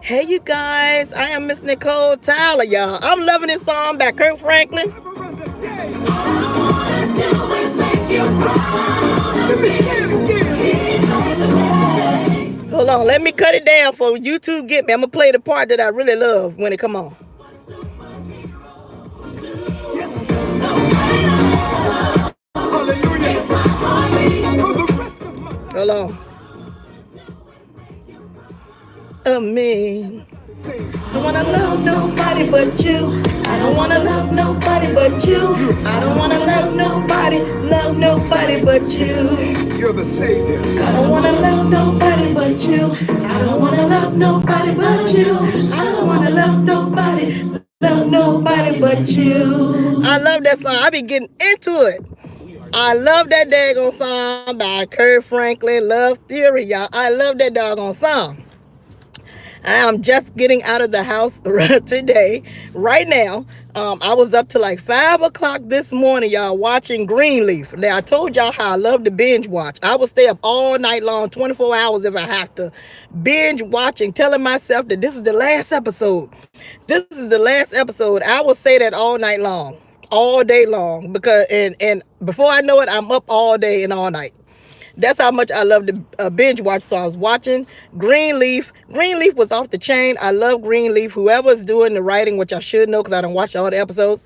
Hey, you guys, I am Miss Nicole Tyler, y'all. I'm loving this song by Kirk Franklin. Hold on, let me cut it down for YouTube get me. I'm gonna play the part that I really love when it come on. Hold on. Me. I don't wanna love nobody but you. I don't wanna love nobody but you. I don't wanna love nobody but you. You're the savior. I don't wanna love nobody but you. I don't wanna love nobody but you. I don't wanna love nobody but you. I love that song. I be getting into it. I love that daggone song by Kirk Franklin, Love Theory, y'all. I love that doggone song. I am just getting out of the house today, right now. I was up to like 5 o'clock this morning, y'all, watching Greenleaf. Now, I told y'all how I love to binge watch. I will stay up all night long, 24 hours if I have to, binge watching, telling myself that this is the last episode. This is the last episode. I will say that all night long, all day long, because and before I know it, I'm up all day and all night. That's how much I love to binge watch. So I was watching Greenleaf. Greenleaf was off the chain. I love Greenleaf. Whoever's doing the writing, which I should know because I don't watch all the episodes,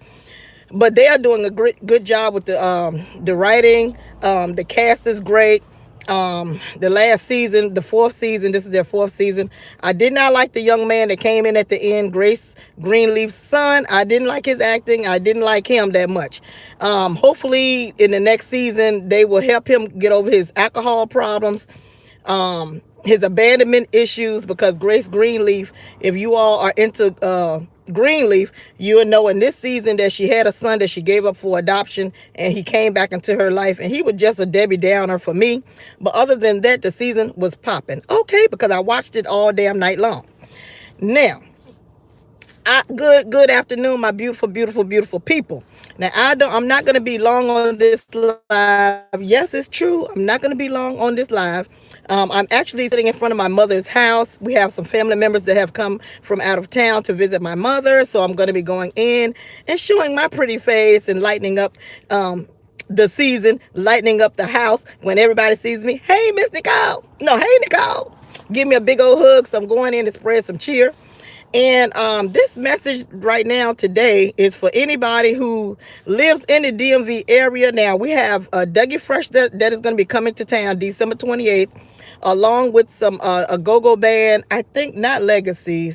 but they are doing a good job with the writing. The cast is great. The last season, the fourth season, this is their fourth season. I did not like the young man that came in at the end, Grace Greenleaf's son. I didn't like his acting. I didn't like him that much. Hopefully in the next season, they will help him get over his alcohol problems, his abandonment issues, because Grace Greenleaf, if you all are into Greenleaf, you will know in this season that she had a son that she gave up for adoption, and he came back into her life, and he was just a Debbie Downer for me. But other than that, the season was popping. Okay, because I watched it all damn night long. Now, good afternoon, my beautiful people. Now, I'm not going to be long on this live. Yes, it's true. I'm not going to be long on this live. I'm actually sitting in front of my mother's house. We have some family members that have come from out of town to visit my mother. So I'm going to be going in and showing my pretty face and lightening up the season, lightening up the house when everybody sees me. Hey, Miss Nicole. No, hey, Nicole. Give me a big old hug. So I'm going in to spread some cheer. And this message right now today is for anybody who lives in the DMV area. Now, we have Dougie Fresh that is going to be coming to town December 28th, along with some a go-go band. I think not Legacy.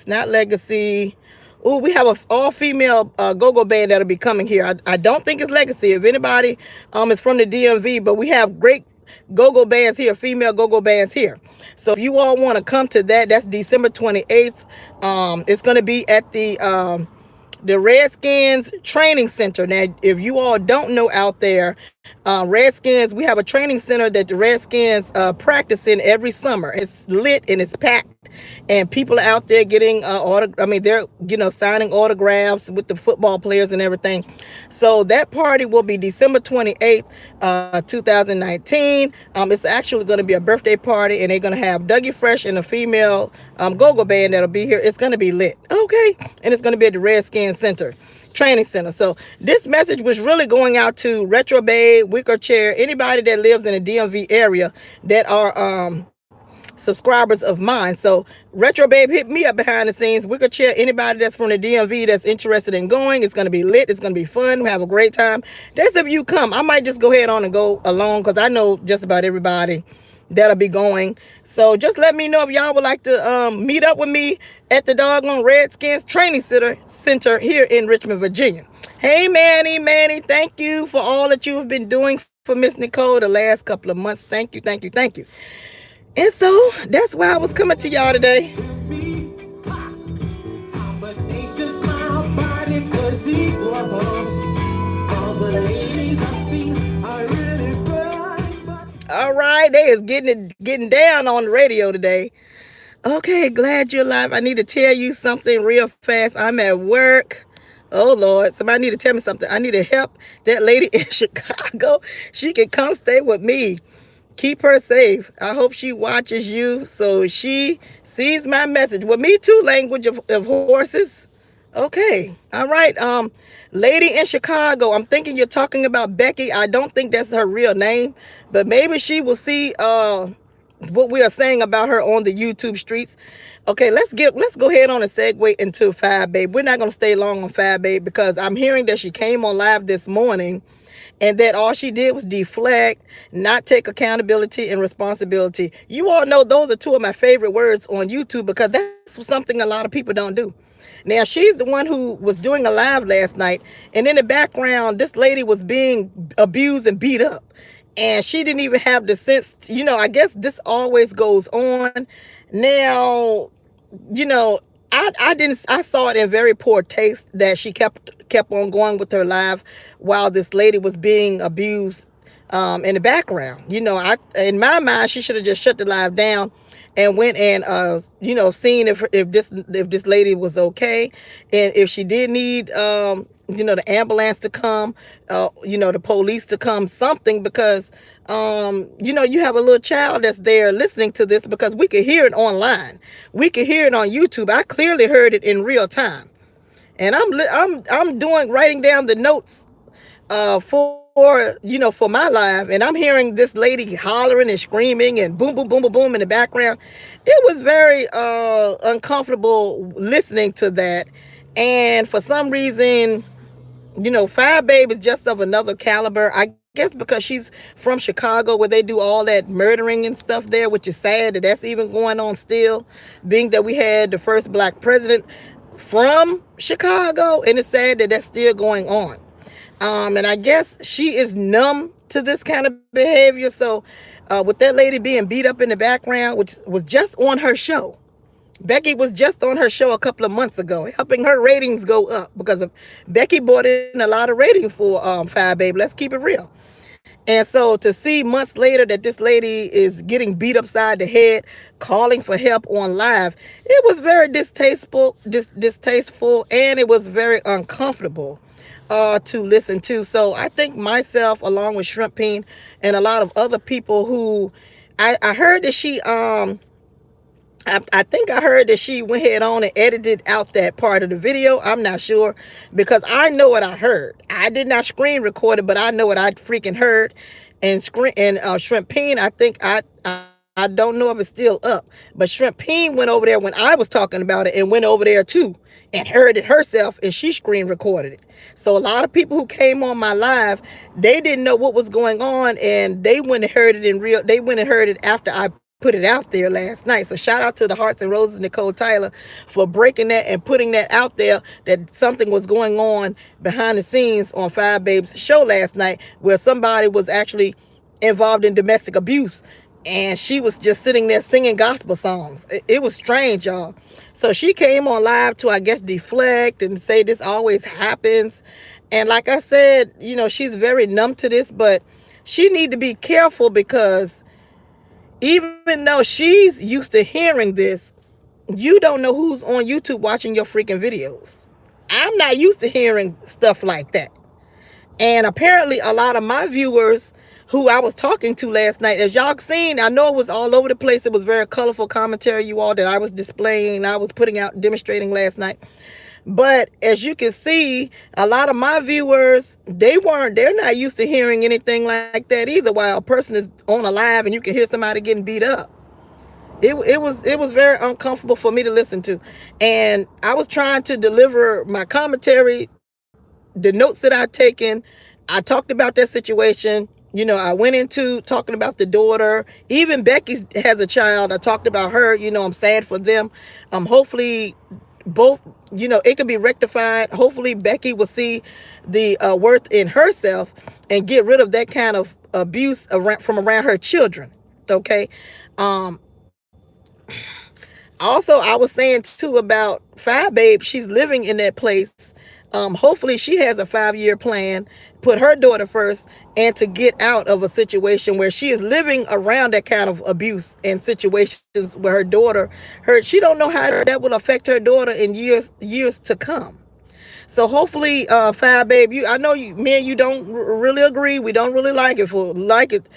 Oh, we have an all-female go-go band that'll be coming here. I don't think it's Legacy. If anybody is from the DMV, but we have great go-go bands here, female go-go bands here. So if you all want to come to that, that's December 28th. It's going to be at the Redskins Training Center. Now, if you all don't know out there, Redskins, we have a training center that the Redskins practice in every summer. It's lit and it's packed, and people are out there getting they're signing autographs with the football players and everything. So that party will be December 28th, 2019. It's actually going to be a birthday party, and they're going to have Dougie Fresh and a female go-go band that'll be here. It's going to be lit, okay? And it's going to be at the Redskins Training Center. So this message was really going out to Retro Bay, Wicker Chair, anybody that lives in the DMV area that are subscribers of mine. So Retro Babe hit me up behind the scenes. Wicker Chair, anybody that's from the DMV that's interested in going, it's going to be lit. It's going to be fun. We have a great time. That's if you come. I might just go ahead on and go along because I know just about everybody that'll be going. So just let me know if y'all would like to meet up with me at the doggone Redskins Training Center here in Richmond, Virginia. Hey, Manny, thank you for all that you have been doing for Miss Nicole the last couple of months. Thank you. And so that's why I was coming to y'all today. All right, they is getting down on the radio today. Okay, glad you're alive. I need to tell you something real fast. I'm at work. Oh, Lord, somebody need to tell me something. I need to help that lady in Chicago. She can come stay with me. Keep her safe. I hope she watches you so she sees my message. Well, me too, language of horses. Okay. All right. Lady in Chicago. I'm thinking you're talking about Becky. I don't think that's her real name, but maybe she will see what we are saying about her on the YouTube streets. Okay, let's go ahead on and segue into Fab Babe. We're not gonna stay long on Fab Babe because I'm hearing that she came on live this morning and that all she did was deflect, not take accountability and responsibility. You all know those are two of my favorite words on YouTube because that's something a lot of people don't do. Now, she's the one who was doing a live last night, and in the background, this lady was being abused and beat up. And she didn't even have the sense, I guess this always goes on. Now, you know, I saw it in very poor taste that she kept on going with her live while this lady was being abused in the background. I in my mind she should have just shut the live down and went and seen if this lady was okay, and if she did need the ambulance to come, the police to come, something, because you have a little child that's there listening to this, because we could hear it online, we could hear it on YouTube. I clearly heard it in real time, and I'm doing writing down the notes for my live, and I'm hearing this lady hollering and screaming and boom boom boom boom boom in the background. It was very uncomfortable listening to that, and for some reason, Fire Babe is just of another caliber. I guess because she's from Chicago, where they do all that murdering and stuff there, which is sad that that's even going on still, being that we had the first black president from Chicago, and it's sad that that's still going on. And I guess she is numb to this kind of behavior. So, with that lady being beat up in the background, which was just on her show, Becky was just on her show a couple of months ago, helping her ratings go up, because of Becky brought in a lot of ratings for Fire Babe. Let's keep it real. And so to see months later that this lady is getting beat upside the head, calling for help on live, it was very distasteful, and it was very uncomfortable to listen to. So I think myself, along with Shrimp Peen and a lot of other people who, I heard that I think I heard that she went ahead on and edited out that part of the video. I'm not sure, because I know what I heard. I did not screen record it, but I know what I freaking heard. And Shrimp Peen, I think I don't know if it's still up, but Shrimp Peen went over there when I was talking about it and went over there too and heard it herself, and she screen recorded it. So a lot of people who came on my live, they didn't know what was going on, and they went and heard it they went and heard it after I put it out there last night. So shout out to the Hearts and Roses, Nicole Tyler, for breaking that and putting that out there, that something was going on behind the scenes on Fire Babe's show last night, where somebody was actually involved in domestic abuse, and she was just sitting there singing gospel songs. It was strange, y'all. So she came on live to, I guess, deflect and say this always happens. And like I said, she's very numb to this, but she need to be careful, because even though she's used to hearing this, you don't know who's on YouTube watching your freaking videos. I'm not used to hearing stuff like that. And apparently a lot of my viewers who I was talking to last night, as y'all seen, I know it was all over the place. It was very colorful commentary, you all, that I was displaying, I was putting out, demonstrating last night. But as you can see, a lot of my viewers, they're not used to hearing anything like that either, while a person is on a live and you can hear somebody getting beat up. It was very uncomfortable for me to listen to. And I was trying to deliver my commentary, the notes that I've taken. I talked about that situation. I went into talking about the daughter. Even Becky has a child. I talked about her. I'm sad for them. Hopefully both, it could be rectified. Hopefully Becky will see the worth in herself and get rid of that kind of abuse from around her children. Okay. Also, I was saying too about Fire Babe, she's living in that place. Hopefully she has a 5-year plan, put her daughter first, and to get out of a situation where she is living around that kind of abuse, and situations where she don't know how that will affect her daughter in years to come. So hopefully, Fab Babe, I know me and you don't really agree. We don't really like it,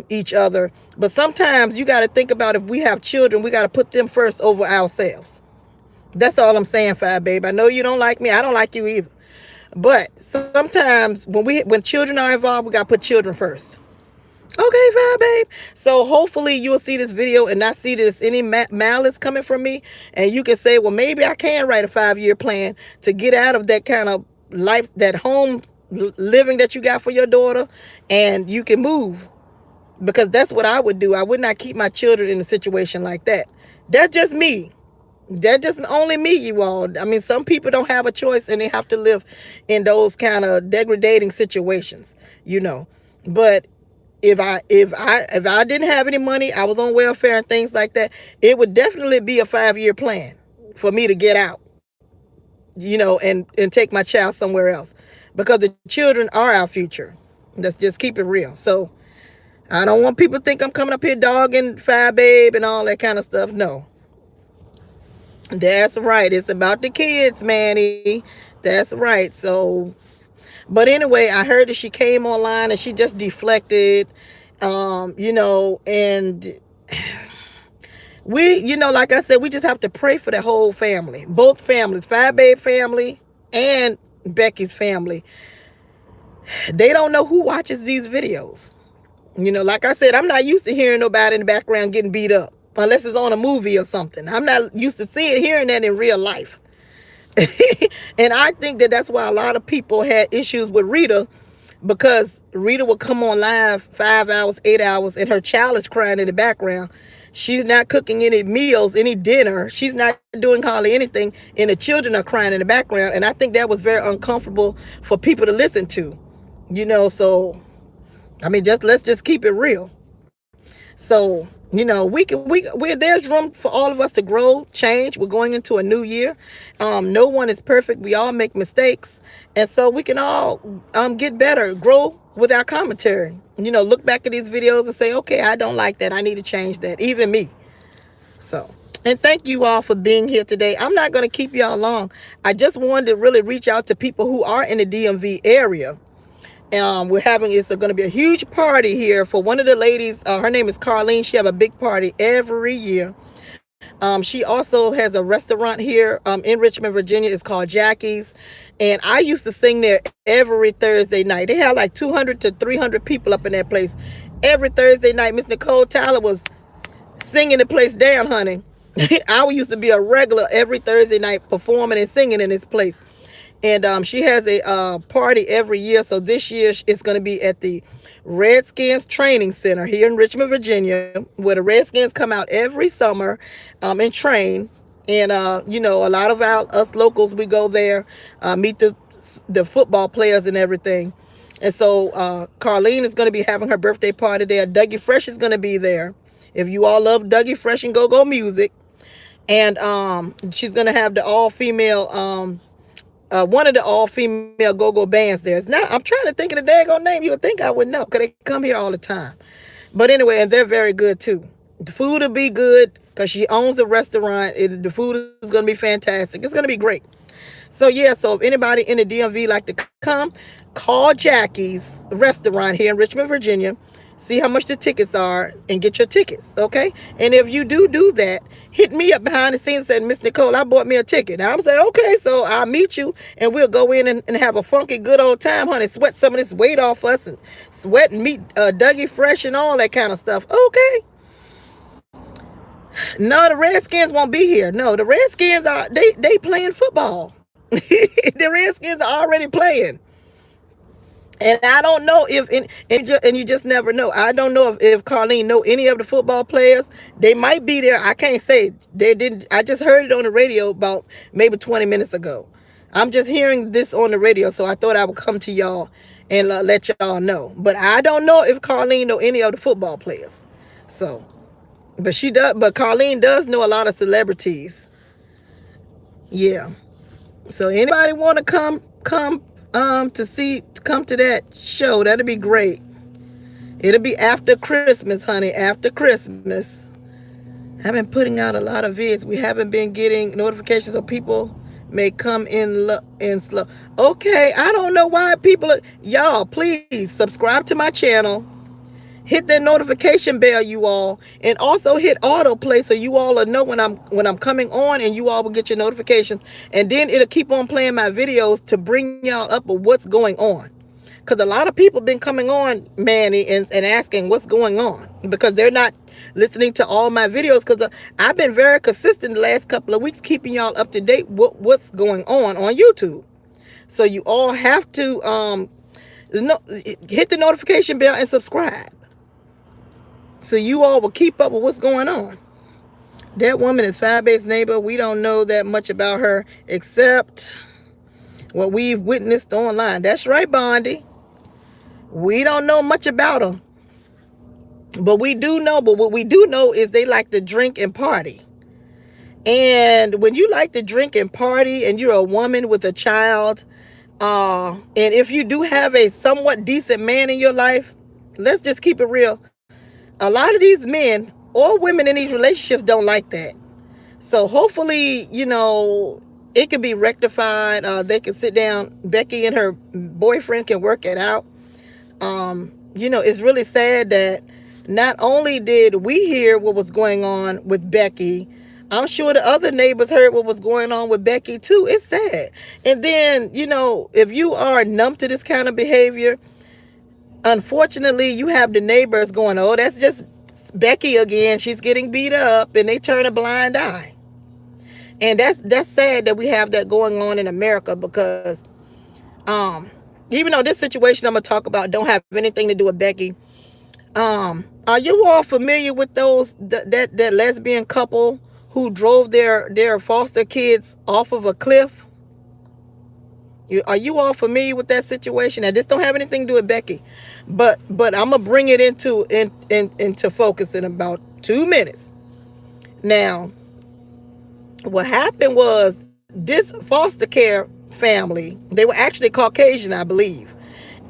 each other. But sometimes you got to think about, if we have children, we got to put them first over ourselves. That's all I'm saying, Fab Babe. I know you don't like me. I don't like you either. But sometimes when children are involved, we got to put children first. Okay, fine, babe. So hopefully you will see this video and not see this any malice coming from me, and you can say, well, maybe I can write a 5-year plan to get out of that kind of life, that home living that you got for your daughter, and you can move, because that's what I would do. I would not keep my children in a situation like that. That's just me. That's just only me, you all. I mean, some people don't have a choice and they have to live in those kind of degrading situations, you know. But if I didn't have any money, I was on welfare and things like that, it would definitely be a 5-year plan for me to get out, and take my child somewhere else, because the children are our future. Let's just keep it real. So I don't want people to think I'm coming up here dogging Fab Babe and all that kind of stuff. No. That's right. It's about the kids, Manny. That's right. So, but anyway, I heard that she came online and she just deflected, and like I said, we just have to pray for the whole family, both families, Fab Babe family and Becky's family. They don't know who watches these videos. Like I said, I'm not used to hearing nobody in the background getting beat up, unless it's on a movie or something. I'm not used to hearing that in real life. And I think that that's why a lot of people had issues with Rita, because Rita would come on live 5 hours, 8 hours, and her child is crying in the background. She's not cooking any meals, any dinner. She's not doing hardly anything, and the children are crying in the background. And I think that was very uncomfortable for people to listen to. So I mean, let's just keep it real. So, there's room for all of us to grow, change. We're going into a new year. No one is perfect. We all make mistakes. And so we can all get better, grow with our commentary. Look back at these videos and say, okay, I don't like that. I need to change that. Even me. So, and thank you all for being here today. I'm not going to keep y'all long. I just wanted to really reach out to people who are in the DMV area. It's going to be a huge party here for one of the ladies. Her name is Carlene. She have a big party every year. She also has a restaurant here in Richmond, Virginia. It's called Jackie's. And I used to sing there every Thursday night. They had like 200 to 300 people up in that place. Every Thursday night, Miss Nicole Tyler was singing the place down, honey. I used to be a regular every Thursday night performing and singing in this place. And she has a party every year. So this year it's going to be at the Redskins Training Center here in Richmond, Virginia, where the Redskins come out every summer and train. And, a lot of us locals, we go there, meet the football players and everything. And so Carlene is going to be having her birthday party there. Dougie Fresh is going to be there. If you all love Dougie Fresh and go-go music. And she's going to have the all-female... one of the all-female go-go bands there. Now, I'm trying to think of the daggone name. You would think I would know, because they come here all the time. But anyway, and they're very good, too. The food will be good, because she owns a restaurant. The food is going to be fantastic. It's going to be great. So, yeah, so if anybody in the DMV like to come, call Jackie's restaurant here in Richmond, Virginia. See how much the tickets are and get your tickets, okay? And if you do that, hit me up behind the scenes and say, Miss Nicole, I bought me a ticket. Now I'm saying, okay, so I'll meet you and we'll go in and have a funky good old time, honey. Sweat some of this weight off us and sweat and meet Dougie Fresh and all that kind of stuff. Okay. No, the Redskins won't be here. No, the Redskins they playing football. The Redskins are already playing. And I don't know if, and you just never know. I don't know if Carlene know any of the football players. They might be there. I can't say. They didn't. I just heard it on the radio about maybe 20 minutes ago. I'm just hearing this on the radio, so I thought I would come to y'all and let y'all know. But I don't know if Carlene know any of the football players. So, but she does. But Carlene does know a lot of celebrities. Yeah. So anybody want to come to that show, that'd be great. It'll be after Christmas, honey, after Christmas. I've been putting out a lot of vids. We haven't been getting notifications of people may come in slow. Okay, I don't know why people are, y'all, please subscribe to my channel. Hit that notification bell, you all, and also hit autoplay so you all will know when I'm coming on, and you all will get your notifications. And then it'll keep on playing my videos to bring y'all up with what's going on. Because a lot of people been coming on, Manny, and asking what's going on, because they're not listening to all my videos. Because I've been very consistent the last couple of weeks, keeping y'all up to date what's going on YouTube. So you all have to no, hit the notification bell and subscribe, so you all will keep up with what's going on. That woman is Firebase's neighbor. We don't know that much about her except what we've witnessed online. That's right, Bondi. We don't know much about her. But what we do know is they like to drink and party. And when you like to drink and party and you're a woman with a child, and if you do have a somewhat decent man in your life, let's just keep it real. A lot of these men or women in these relationships don't like that. So hopefully, it can be rectified. They can sit down. Becky and her boyfriend can work it out. It's really sad that not only did we hear what was going on with Becky, I'm sure the other neighbors heard what was going on with Becky too. It's sad. And then, if you are numb to this kind of behavior, unfortunately, you have the neighbors going, oh, that's just Becky again. She's getting beat up, and they turn a blind eye. And that's sad that we have that going on in America, because even though this situation I'm gonna talk about don't have anything to do with Becky, are you all familiar with that lesbian couple who drove their foster kids off of a cliff? Are you all familiar with that situation? Now, this don't have anything to do with Becky, but I'm gonna bring it into focus in about 2 minutes. Now, what happened was, this foster care family, they were actually Caucasian, I believe,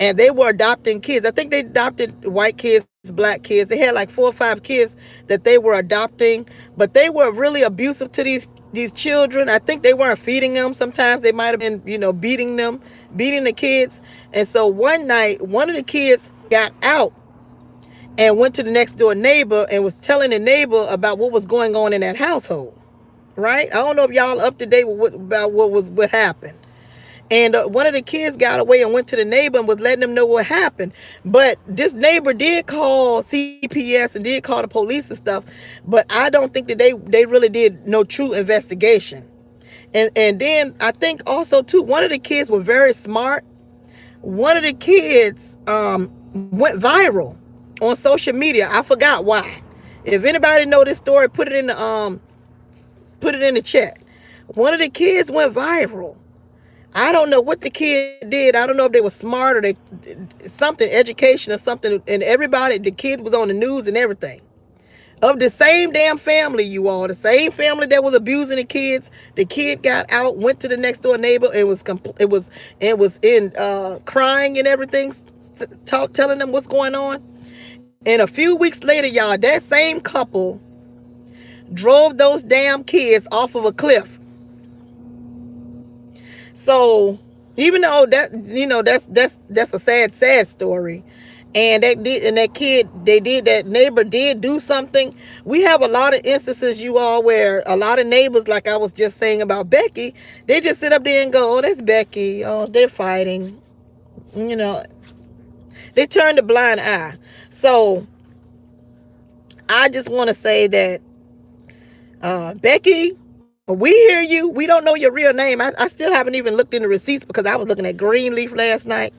and they were adopting kids. I think they adopted white kids, black kids. They had like 4 or 5 kids that they were adopting, but they were really abusive to these children. I think they weren't feeding them. Sometimes they might have been, beating the kids. And so one night, one of the kids got out and went to the next door neighbor and was telling the neighbor about what was going on in that household. Right? I don't know if y'all up to date with about what happened. And one of the kids got away and went to the neighbor and was letting them know what happened. But this neighbor did call CPS and did call the police and stuff. But I don't think that they really did no true investigation. And then I think also too, one of the kids was very smart. One of the kids went viral on social media. I forgot why. If anybody know this story, put it in the chat. One of the kids went viral. I don't know what the kid did. I don't know if they were smart or something, education or something. And the kid was on the news and everything. Of the same damn family, you all, the same family that was abusing the kids. The kid got out, went to the next door neighbor, and was crying and everything, telling them what's going on. And a few weeks later, y'all, that same couple drove those damn kids off of a cliff. So even though that's a sad story, and that neighbor did do something. We have a lot of instances, you all, where a lot of neighbors, like I was just saying about Becky, they just sit up there and go, oh, that's Becky. Oh, they're fighting. They turn a blind eye. So I just want to say that, Becky, we hear you. We don't know your real name. I still haven't even looked in the receipts because I was looking at Greenleaf last night.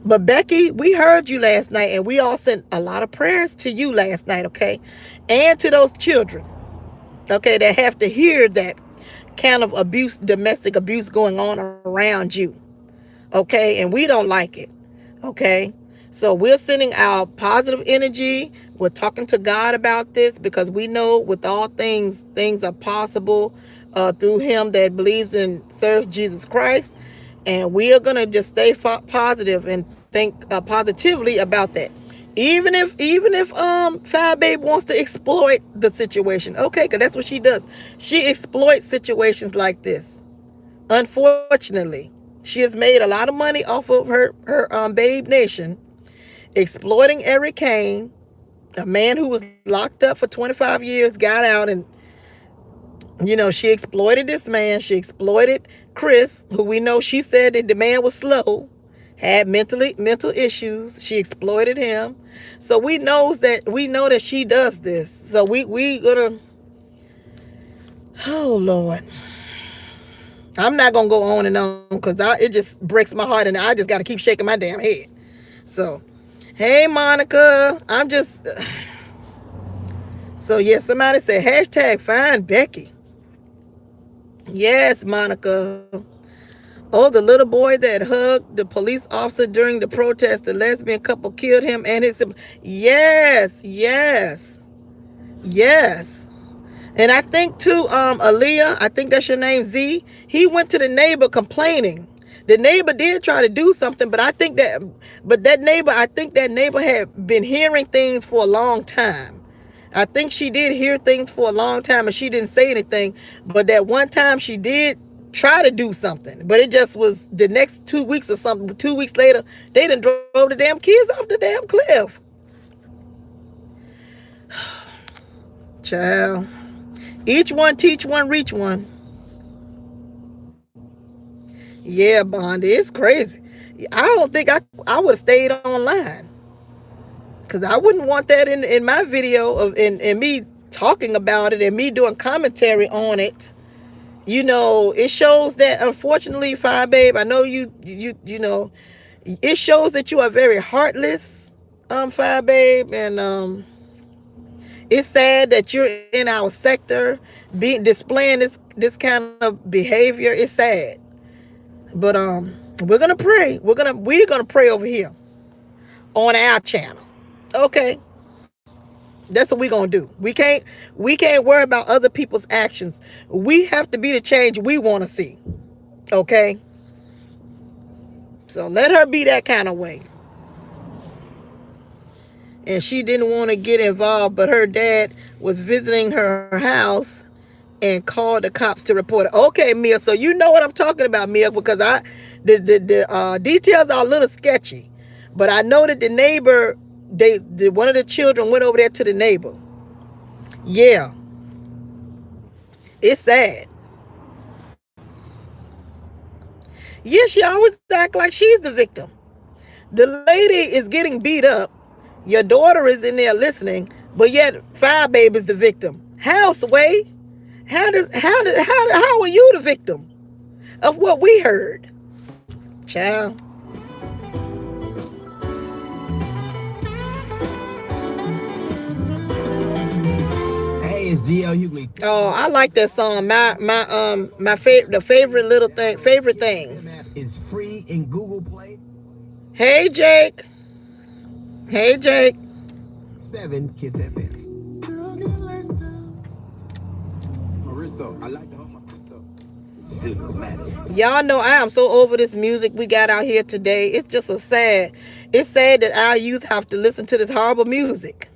But Becky, we heard you last night, and we all sent a lot of prayers to you last night, okay? And to those children, okay, that have to hear that kind of abuse, domestic abuse going on around you, okay? And we don't like it, okay? So we're sending out positive energy. We're talking to God about this, because we know with all things are possible through him that believes and serves Jesus Christ. And we are going to just stay positive and think positively about that. Even if Fire Babe wants to exploit the situation. Okay, because that's what she does. She exploits situations like this. Unfortunately, she has made a lot of money off of her Babe Nation, exploiting Eric Kane, a man who was locked up for 25 years, got out, and she exploited this man. She exploited Chris, who we know she said that the man was slow, had mental issues. She exploited him. So we know that she does this. So we gonna, oh Lord. I'm not gonna go on and on because it just breaks my heart, and I just gotta keep shaking my damn head. So, hey Monica, I'm just so yeah, somebody said hashtag find Becky. Yes, Monica. Oh, the little boy that hugged the police officer during the protest, the lesbian couple killed him and his. Yes, yes, yes. And I think too, Aaliyah, I think that's your name, Z. He went to the neighbor complaining. The neighbor did try to do something, but I think that neighbor had been hearing things for a long time. I think she did hear things for a long time and she didn't say anything. But that one time she did try to do something. But it just was the next 2 weeks or something. 2 weeks later, they done drove the damn kids off the damn cliff. Child. Each one teach one, reach one. Yeah, Bondi, it's crazy. I don't think I would have stayed online. Because I wouldn't want that in my video of and me talking about it and me doing commentary on it. It shows that, unfortunately, Fire Babe, I know it shows that you are very heartless, Fire Babe, and it's sad that you're in our sector displaying this kind of behavior. It's sad. But we're gonna pray. We're gonna pray over here on our channel. Okay. That's what we're gonna do. We can't worry about other people's actions. We have to be the change we want to see. Okay? So let her be that kind of way. And she didn't want to get involved, but her dad was visiting her house and called the cops to report it. Okay, Mia, so you know what I'm talking about, Mia, because the details are a little sketchy. But I know that the neighbor, one of the children went over there to the neighbor. Yeah. It's sad. Yeah, she always act like she's the victim. The lady is getting beat up. Your daughter is in there listening, but yet Fire Babe is the victim. How, Sway? How are you the victim of what we heard? Child. It's DL Hughley. Oh, I like that song. Favorite things. Is free in Google Play. Hey Jake. Hey Jake. 7 Kiss FM. Marissa, I like to hold my Y'all know I am so over this music we got out here today. It's just it's sad that our youth have to listen to this horrible music.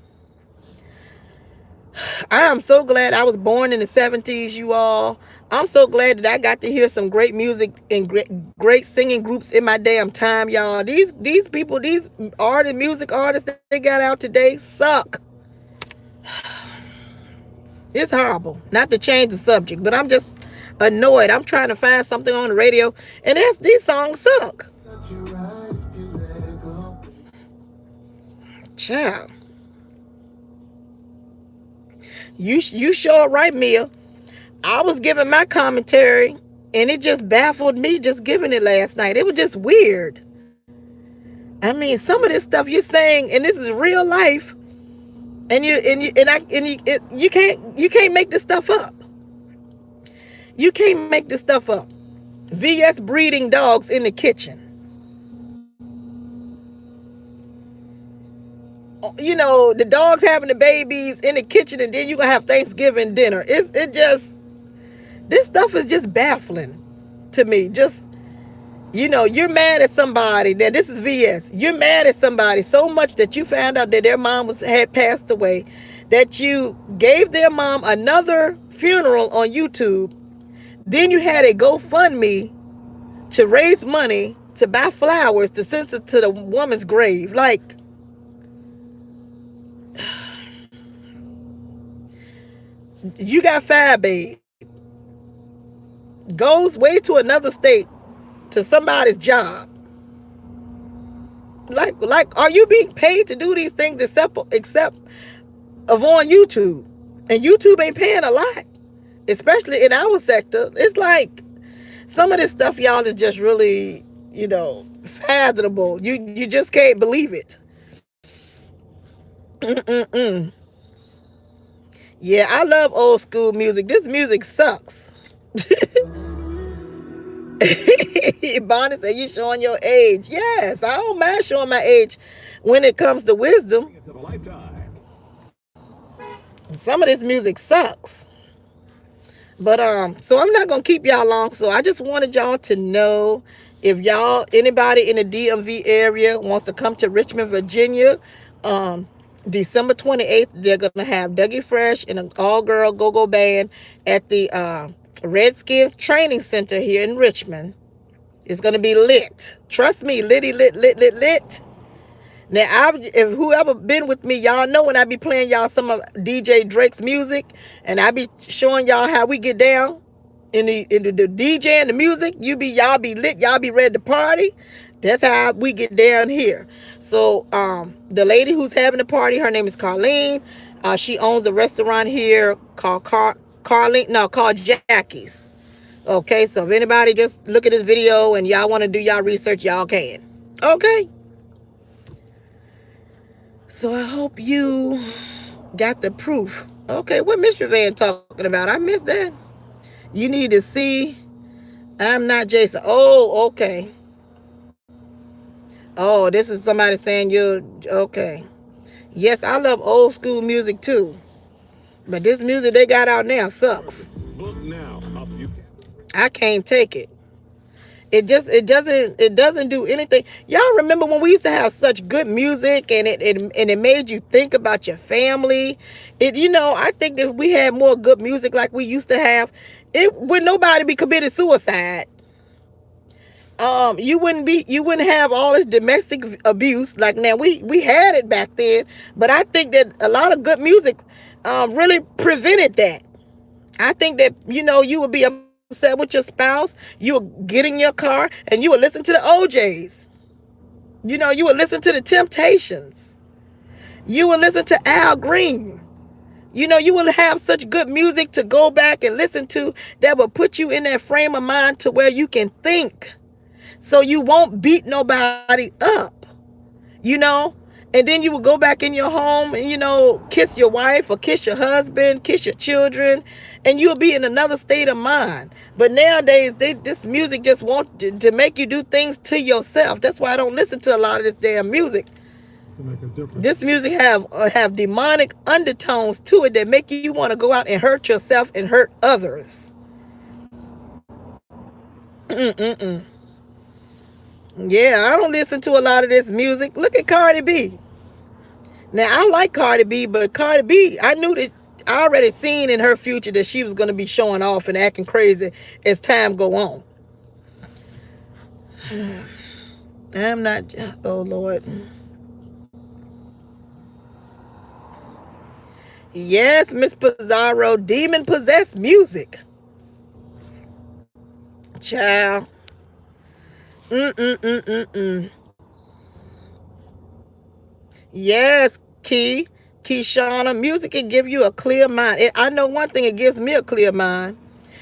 I am so glad I was born in the 70s, you all. I'm so glad that I got to hear some great music and great singing groups in my damn time, y'all. These people, these music artists that they got out today suck. It's horrible. Not to change the subject, but I'm just annoyed. I'm trying to find something on the radio, and these songs suck. Child. You sure right, Mia. I was giving my commentary, and it just baffled me just giving it last night. It was just weird. I mean, some of this stuff you're saying, and this is real life, and you can't make this stuff up. You can't make this stuff up. VS breeding dogs in the kitchen. The dogs having the babies in the kitchen, and then you gonna have Thanksgiving dinner. This stuff is just baffling to me. Just, you're mad at somebody that this is VS. You're mad at somebody so much that you found out that their mom had passed away, that you gave their mom another funeral on YouTube, Then you had a GoFundMe to raise money to buy flowers to send to the woman's grave. Like, you got fired, babe. Goes way to another state to somebody's job. Like, are you being paid to do these things except of on YouTube? And YouTube ain't paying a lot, especially in our sector. It's like some of this stuff, y'all, is just really, fathomable. You just can't believe it. Mm-mm-mm. Yeah, I love old school music. This music sucks. Bonnie said you showing your age. Yes, I don't mind showing my age when it comes to wisdom. Some of this music sucks. But so I'm not gonna keep y'all long. So I just wanted y'all to know, if y'all, anybody in the DMV area wants to come to Richmond, Virginia, um, December 28th, they're gonna have Dougie Fresh and an all-girl go-go band at the Redskins Training Center here in Richmond. It's gonna be lit. Trust me, litty lit, lit, lit, lit. Now, if whoever been with me, y'all know when I be playing y'all some of DJ Drake's music, and I be showing y'all how we get down in the DJ and the music. Y'all be lit, y'all be ready to party. That's how we get down here. So, the lady who's having the party, her name is Carlene. She owns a restaurant here called called Jackie's. Okay, so if anybody just look at this video and y'all want to do y'all research, y'all can. Okay. So I hope you got the proof. Okay, what Mr. Van talking about? I missed that. You need to see. I'm not Jason. Oh, okay. Oh, this is somebody saying you're okay. Yes, I love old school music too. But this music they got out now sucks. I can't take it. It doesn't do anything. Y'all remember when we used to have such good music, and it made you think about your family. I think if we had more good music like we used to have, it would nobody be committed suicide. You wouldn't have all this domestic abuse like now. We had it back then, but I think that a lot of good music really prevented that. I think that you would be upset with your spouse, you would get in your car and you would listen to the OJs. You would listen to the Temptations. You would listen to Al Green. You will have such good music to go back and listen to that will put you in that frame of mind to where you can think. So you won't beat nobody up, you know? And then you will go back in your home and, kiss your wife or kiss your husband, kiss your children, and you'll be in another state of mind. But nowadays, this music just wants to make you do things to yourself. That's why I don't listen to a lot of this damn music. This music have demonic undertones to it that make you want to go out and hurt yourself and hurt others. Mm-mm-mm. Yeah, I don't listen to a lot of this music. Look at Cardi B. Now, I like Cardi B, but Cardi B, I knew that I already seen in her future that she was going to be showing off and acting crazy as time go on. I'm not, oh Lord. Yes, Miss Pizarro, demon possessed music. Child. Mm-mm-mm-mm-mm. Yes, Keyshana, music can give you a clear mind. I know one thing, it gives me a clear mind.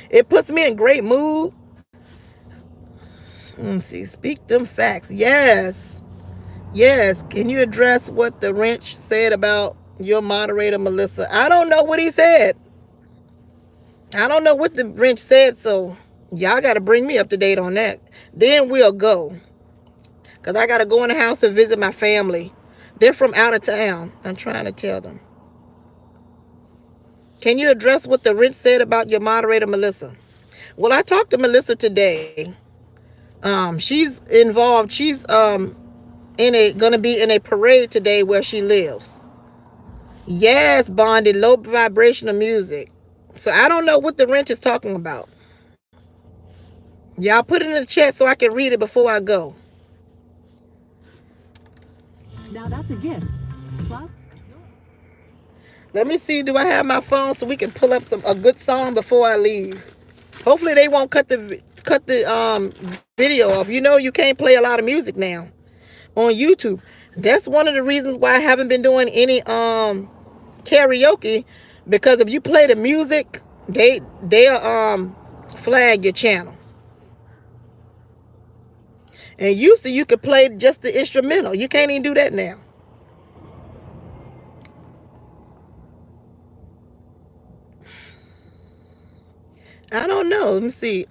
It puts me in great mood. See, speak them facts. Yes. Yes. Can you address what the wrench said about your moderator, Melissa? I don't know what he said. I don't know what the wrench said, so y'all got to bring me up to date on that. Then we'll go. Because I got to go in the house and visit my family. They're from out of town. I'm trying to tell them. Can you address what the wrench said about your moderator, Melissa? Well, I talked to Melissa today. She's involved. She's gonna be in a parade today where she lives. Yes, bonded, low vibrational music. So I don't know what the wrench is talking about. Y'all put it in the chat so I can read it before I go. Now that's a gift. Plus, Let me see. Do I have my phone so we can pull up a good song before I leave? Hopefully they won't cut the video off. You know you can't play a lot of music now on YouTube. That's one of the reasons why I haven't been doing any karaoke, because if you play the music, they'll flag your channel. And used to you could play just the instrumental. You can't even do that now. I don't know. Let me see.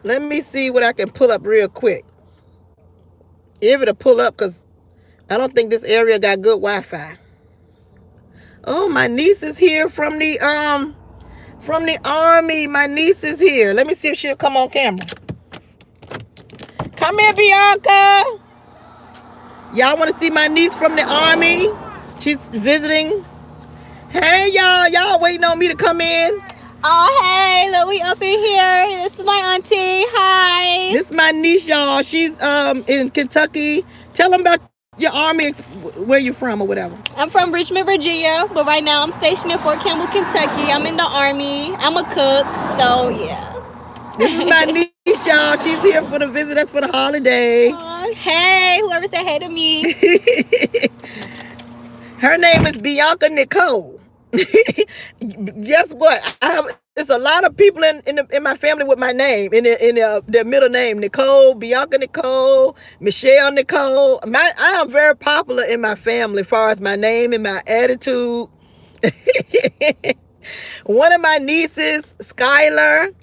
Let me see what I can pull up real quick. If it'll pull up, because I don't think this area got good Wi-Fi. Oh, my niece is here from the army. My niece is here. Let me see if she'll come on camera. Come here, Bianca. Y'all want to see my niece from the army? She's visiting. Hey, y'all. Y'all waiting on me to come in? Oh, hey, look, we up in here. This is my auntie. Hi. This is my niece, y'all. She's in Kentucky. Tell them about your army, where you from or whatever. I'm from Richmond, Virginia, but right now I'm stationed in Fort Campbell, Kentucky. I'm in the army. I'm a cook, so yeah. This is my niece, y'all. She's here for the visit. That's for the holiday. Hey, whoever said hey to me. Her name is Bianca Nicole. Guess what? There's a lot of people in my family with my name in their middle name: Nicole, Bianca Nicole, Michelle Nicole. I am very popular in my family as far as my name and my attitude. One of my nieces, Skylar,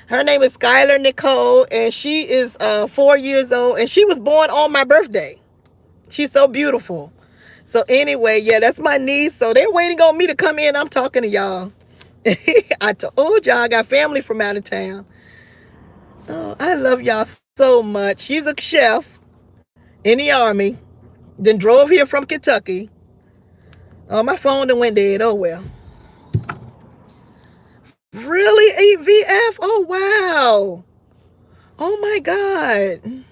her name is Skylar Nicole, and she is 4 years old, and she was born on my birthday. She's so beautiful. So anyway, yeah, that's my niece. So they're waiting on me to come in. I'm talking to y'all. I told y'all I got family from out of town. Oh, I love y'all so much. She's a chef in the army. Then drove here from Kentucky. Oh, my phone done went dead. Oh, well. Really, AVF? Oh, wow. Oh, my God.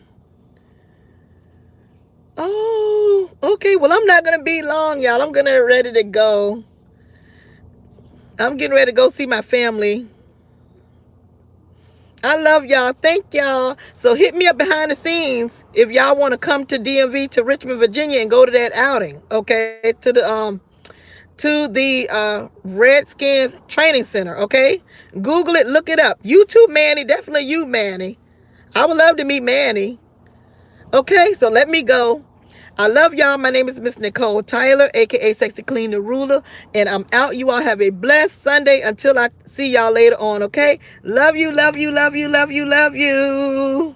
Oh, okay. Well, I'm not going to be long, y'all. I'm going to ready to go. I'm getting ready to go see my family. I love y'all. Thank y'all. So hit me up behind the scenes if y'all want to come to DMV, to Richmond, Virginia, and go to that outing. Okay, to the Redskins Training Center. Okay, Google it, look it up. YouTube Manny, definitely you, Manny. I would love to meet Manny. Okay, so let me go. I love y'all. My name is Miss Nicole Tyler, aka Sexy Clean the Ruler, and I'm out. You all have a blessed Sunday until I see y'all later on. Okay, love you, love you, love you, love you, love you.